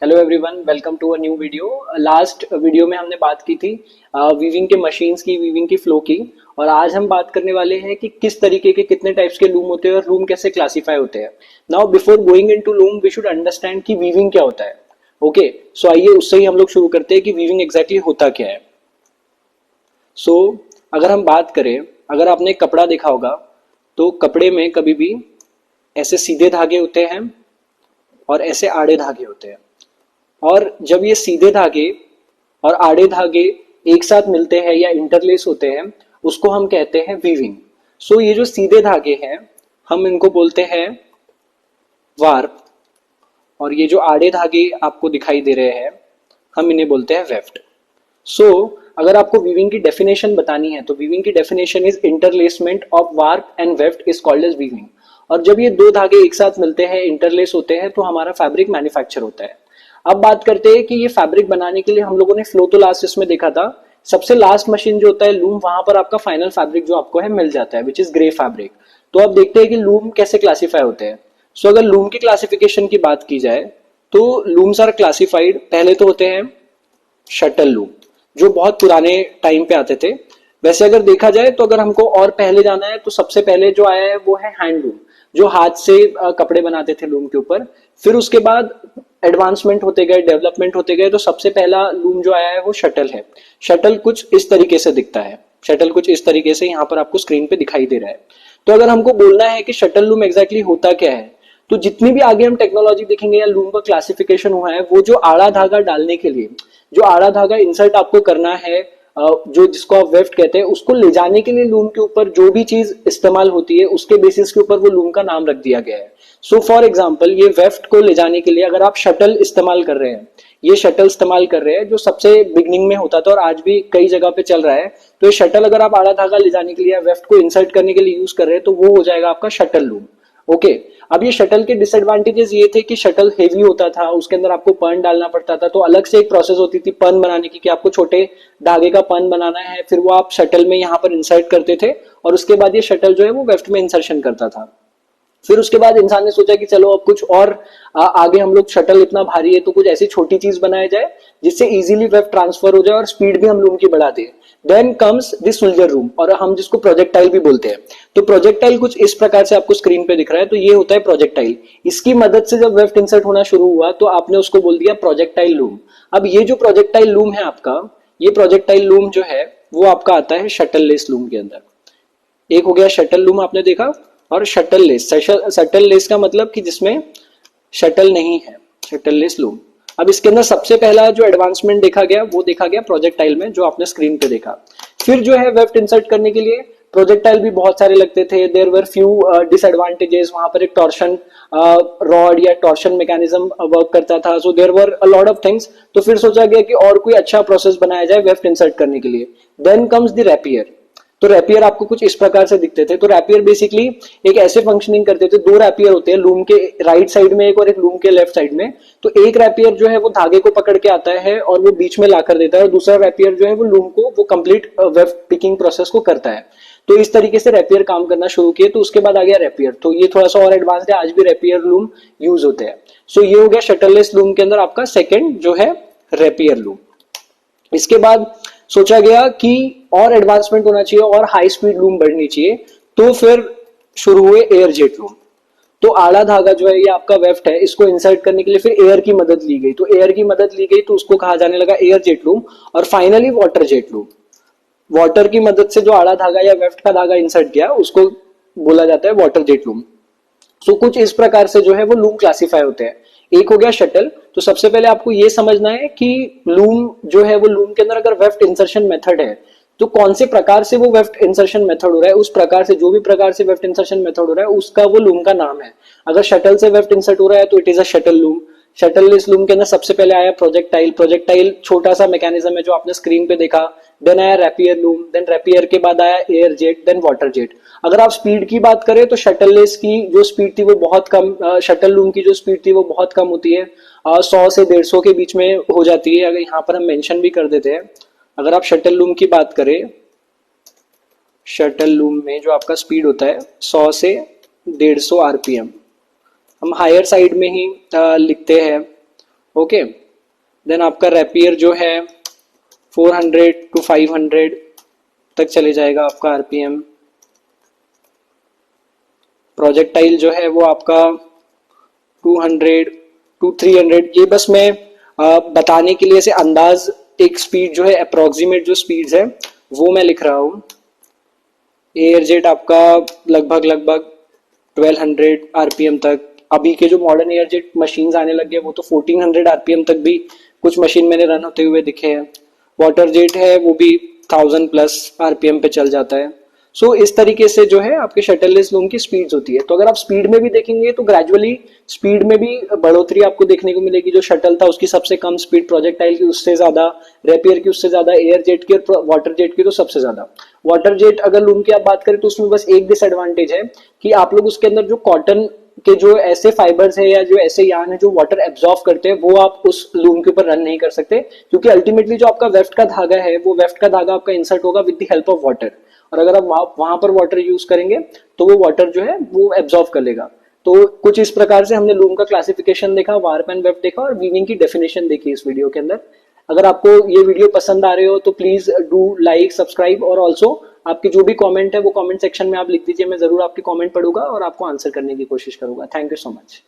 Hello everyone, welcome to a new video. Last video में हमने बात की थी वीविंग के मशीन्स की, वीविंग की फ्लो की। और आज हम बात करने वाले हैं कि किस तरीके के कितने टाइप्स के लूम होते हैं और लूम कैसे क्लासिफाई होते हैं। Now before going into loom we should understand कि वीविंग क्या होता है। ओके, सो आइए उससे ही हम लोग शुरू करते हैं कि वीविंग एग्जैक्टली होता क्या है। सो अगर हम बात करें, अगर आपने एक कपड़ा देखा होगा तो कपड़े में कभी भी ऐसे सीधे धागे होते हैं और ऐसे आड़े धागे होते हैं। और जब ये सीधे धागे और आड़े धागे एक साथ मिलते हैं या इंटरलेस होते हैं, उसको हम कहते हैं वीविंग। सो ये जो सीधे धागे हैं हम इनको बोलते हैं वार्प, और ये जो आड़े धागे आपको दिखाई दे रहे हैं हम इन्हें बोलते हैं वेफ्ट। सो अगर आपको वीविंग की डेफिनेशन बतानी है तो वीविंग की definition is interlacement of warp and weft is called as weaving. और जब ये दो धागे एक साथ मिलते हैं, इंटरलेस होते हैं, तो हमारा फैब्रिक मैन्युफैक्चर होता है। अब बात करते हैं कि ये फैब्रिक बनाने के लिए हम लोगों ने फ्लो तो लास्ट इसमें देखा था। सबसे लास्ट मशीन जो होता है लूम, वहां पर आपका फाइनल फैब्रिक जो आपको है मिल जाता है, विच इज ग्रे फैब्रिक। तो अब देखते हैं कि लूम कैसे क्लासीफाई होते हैं। सो अगर लूम की क्लासिफिकेशन की बात की जाए तो लूम्स आर क्लासिफाइड, पहले तो होते हैं शटल लूम जो बहुत पुराने टाइम पे आते थे। वैसे अगर देखा जाए तो अगर हमको और पहले जाना है तो सबसे पहले जो आया है वो है हैंड लूम, जो हाथ से कपड़े बनाते थे लूम के ऊपर। फिर उसके बाद एडवांसमेंट होते गए, डेवलपमेंट होते गए, तो सबसे पहला लूम जो आया है वो शटल है। शटल कुछ इस तरीके से दिखता है, शटल कुछ इस तरीके से यहाँ पर आपको स्क्रीन पे दिखाई दे रहा है। तो अगर हमको बोलना है कि शटल लूम एग्जैक्टली होता क्या है, तो जितनी भी आगे हम टेक्नोलॉजी देखेंगे या लूम का क्लासिफिकेशन हुआ है, वो जो आड़ा धागा डालने के लिए, जो आड़ा धागा इंसर्ट आपको करना है, जो जिसको आप वेफ्ट कहते हैं, उसको ले जाने के लिए लूम के ऊपर जो भी चीज इस्तेमाल होती है उसके बेसिस के ऊपर वो लूम का नाम रख दिया गया है। सो फॉर एग्जाम्पल, ये वेफ्ट को ले जाने के लिए अगर आप शटल इस्तेमाल कर रहे हैं, ये शटल इस्तेमाल कर रहे हैं जो सबसे बिगनिंग में होता था और आज भी कई जगह पे चल रहा है, तो ये शटल अगर आप आड़ा धागा ले जाने के लिए, वेफ्ट को इंसर्ट करने के लिए यूज कर रहे हैं, तो वो हो जाएगा आपका शटल लूम। ओके, अब ये शटल के डिसएडवांटेजेस ये थे कि शटल हेवी होता था, उसके अंदर आपको पर्न डालना पड़ता था, तो अलग से एक प्रोसेस होती थी पर्न बनाने की कि आपको छोटे धागे का पर्न बनाना है, फिर वो आप शटल में यहाँ पर इंसर्ट करते थे और उसके बाद ये शटल जो है वो वेफ्ट में इंसर्शन करता था। फिर उसके बाद इंसान ने सोचा कि चलो अब कुछ और आगे, हम लोग शटल इतना भारी है तो कुछ ऐसी छोटी चीज बनाया जाए जिससे इजीली वेब ट्रांसफर हो जाए और स्पीड भी हम लूम की बढ़ा दें। Then comes this soldier room, और हम जिसको प्रोजेक्टाइल भी बोलते हैं। तो प्रोजेक्टाइल कुछ इस प्रकार से आपको स्क्रीन पे दिख रहा है, तो ये होता है प्रोजेक्टाइल। इसकी मदद से जब वेफ्ट इंसर्ट होना शुरू हुआ तो आपने उसको बोल दिया प्रोजेक्टाइल लूम। अब ये जो प्रोजेक्टाइल लूम है आपका, ये प्रोजेक्टाइल लूम जो है वो आपका आता है शटल लेस लूम के अंदर। एक हो गया शटल लूम आपने देखा, और शटल लेस। शटल लेस का मतलब कि जिसमें शटल नहीं है, शटल लेस लूम। अब इसके अंदर सबसे पहला जो एडवांसमेंट देखा गया वो देखा गया प्रोजेक्टाइल में, जो आपने स्क्रीन पे देखा। फिर जो है वेफ्ट इंसर्ट करने के लिए प्रोजेक्टाइल भी बहुत सारे लगते थे। देयर वर फ्यू डिसएडवांटेजेस, वहां पर एक टॉर्शन रॉड या टॉर्शन मैकेनिज्म वर्क करता था, so there were a lot of things. तो फिर सोचा गया कि और कोई अच्छा प्रोसेस बनाया जाए वेफ्ट इंसर्ट करने के लिए। Then comes the rapier. तो रैपियर आपको कुछ इस प्रकार से दिखते थे। तो रैपियर बेसिकली एक ऐसे फंक्शनिंग करते थे, दो रैपियर होते हैं, लूम के राइट साइड में एक और एक लूम के लेफ्ट साइड में। तो एक रैपियर जो है वो धागे को पकड़ के आता है और वो बीच में लाकर देता है, और दूसरा रैपियर जो है वो लूम को वो कंप्लीट वेब पिकिंग प्रोसेस को करता है। तो इस तरीके से रैपियर काम करना शुरू किए। तो उसके बाद आ गया रैपियर, तो ये थोड़ा सा और एडवांस है, आज भी रैपियर लूम यूज होते हैं। सो ये हो गया शटललेस लूम के अंदर आपका सेकेंड जो है रैपियर लूम। इसके बाद सोचा गया कि और एडवांसमेंट होना चाहिए और हाई स्पीड लूम बढ़नी चाहिए, तो फिर शुरू हुए एयर जेट लूम। तो आड़ा धागा जो है ये आपका वेफ्ट है, इसको इंसर्ट करने के लिए फिर एयर की मदद ली गई। तो एयर की मदद ली गई तो उसको कहा जाने लगा एयर जेट लूम। और finally water jet loom, water की मदद से जो आड़ा धागा या वेफ्ट का धागा इंसर्ट किया उसको बोला जाता है वाटर जेट लूम। सो कुछ इस प्रकार से जो है वो लूम क्लासिफाई होते हैं। एक हो गया शटल। तो सबसे पहले आपको ये समझना है कि लूम जो है वो लूम के अंदर अगर वेफ्ट इंसर्शन मेथड है तो कौन से प्रकार से वो वेफ्ट इंसर्शन मेथड हो रहा है, उस प्रकार से जो भी प्रकार से वेफ्ट इंसर्शन मेथड हो रहा है उसका वो लूम का नाम है। अगर शटल से वेफ्ट इंसर्ट हो रहा है तो it is a shuttle loom. Shuttleless loom के अंदर सबसे पहले आया प्रोजेक्टाइल। प्रोजेक्टाइल छोटा सा मैकेनिज्म है जो आपने स्क्रीन पे देखा। देन आया रैपियर लूम, देन रैपियर के बाद आया air jet, then water jet. अगर आप स्पीड की बात करें तो शटललेस की जो स्पीड थी वो बहुत कम, शटल लूम की जो स्पीड थी वो बहुत कम होती है, 100 से 150 के बीच में हो जाती है। अगर यहाँ पर हम मेंशन भी कर देते हैं, अगर आप शटल लूम की बात करें, शटल लूम में जो आपका स्पीड होता है 100 से 150 आरपीएम, हम हायर साइड में ही लिखते हैं। ओके, देन आपका रैपियर जो है 400 to 500 तक चले जाएगा आपका आरपीएम। प्रोजेक्टाइल जो है वो आपका 200 to 300, ये बस मैं बताने के लिए से अंदाज एक स्पीड जो है अप्रोक्सीमेट जो स्पीड है वो मैं लिख रहा हूँ। एयर जेट आपका लगभग लगभग 1200 आरपीएम तक। अभी के जो मॉडर्न एयर जेट मशीन्स आने लगे वो तो 1400 आरपीएम तक भी कुछ मशीन मैंने रन होते हुए दिखे हैं। वाटर जेट है वो भी 1000 प्लस आरपीएम पे चल जाता है। सो इस तरीके से जो है आपके शटललेस लूम की स्पीड्स होती है। तो अगर आप स्पीड में भी देखेंगे तो ग्रेजुअली स्पीड में भी बढ़ोतरी आपको देखने को मिलेगी। जो शटल था उसकी सबसे कम स्पीड, प्रोजेक्टाइल की उससे ज्यादा, रेपियर की उससे ज्यादा, एयर जेट की और वाटर जेट की तो सबसे ज्यादा। वाटर जेट अगर लूम की आप बात करें तो उसमें बस एक डिसएडवांटेज है कि आप लोग उसके अंदर जो कॉटन के जो ऐसे फाइबर्स है या जो ऐसे यार्न है जो वाटर एब्जॉर्ब करते हैं वो आप उस लूम के ऊपर रन नहीं कर सकते, क्योंकि अल्टीमेटली जो आपका वेफ्ट का धागा है वो वेफ्ट का धागा आपका इंसर्ट होगा with the help of water, और अगर आप वहां पर वाटर यूज करेंगे तो वो वाटर जो है वो एब्जॉर्ब कर लेगा। तो कुछ इस प्रकार से हमने लूम का क्लासिफिकेशन देखा, वार्प एंड वेफ्ट देखा और वीविंग की डेफिनेशन देखी इस वीडियो के अंदर। अगर आपको ये वीडियो पसंद आ रहे हो तो प्लीज डू लाइक, सब्सक्राइब, और ऑल्सो आपके जो भी कमेंट है वो कमेंट सेक्शन में आप लिख दीजिए। मैं जरूर आपके कमेंट पढ़ूंगा और आपको आंसर करने की कोशिश करूंगा। Thank you so much.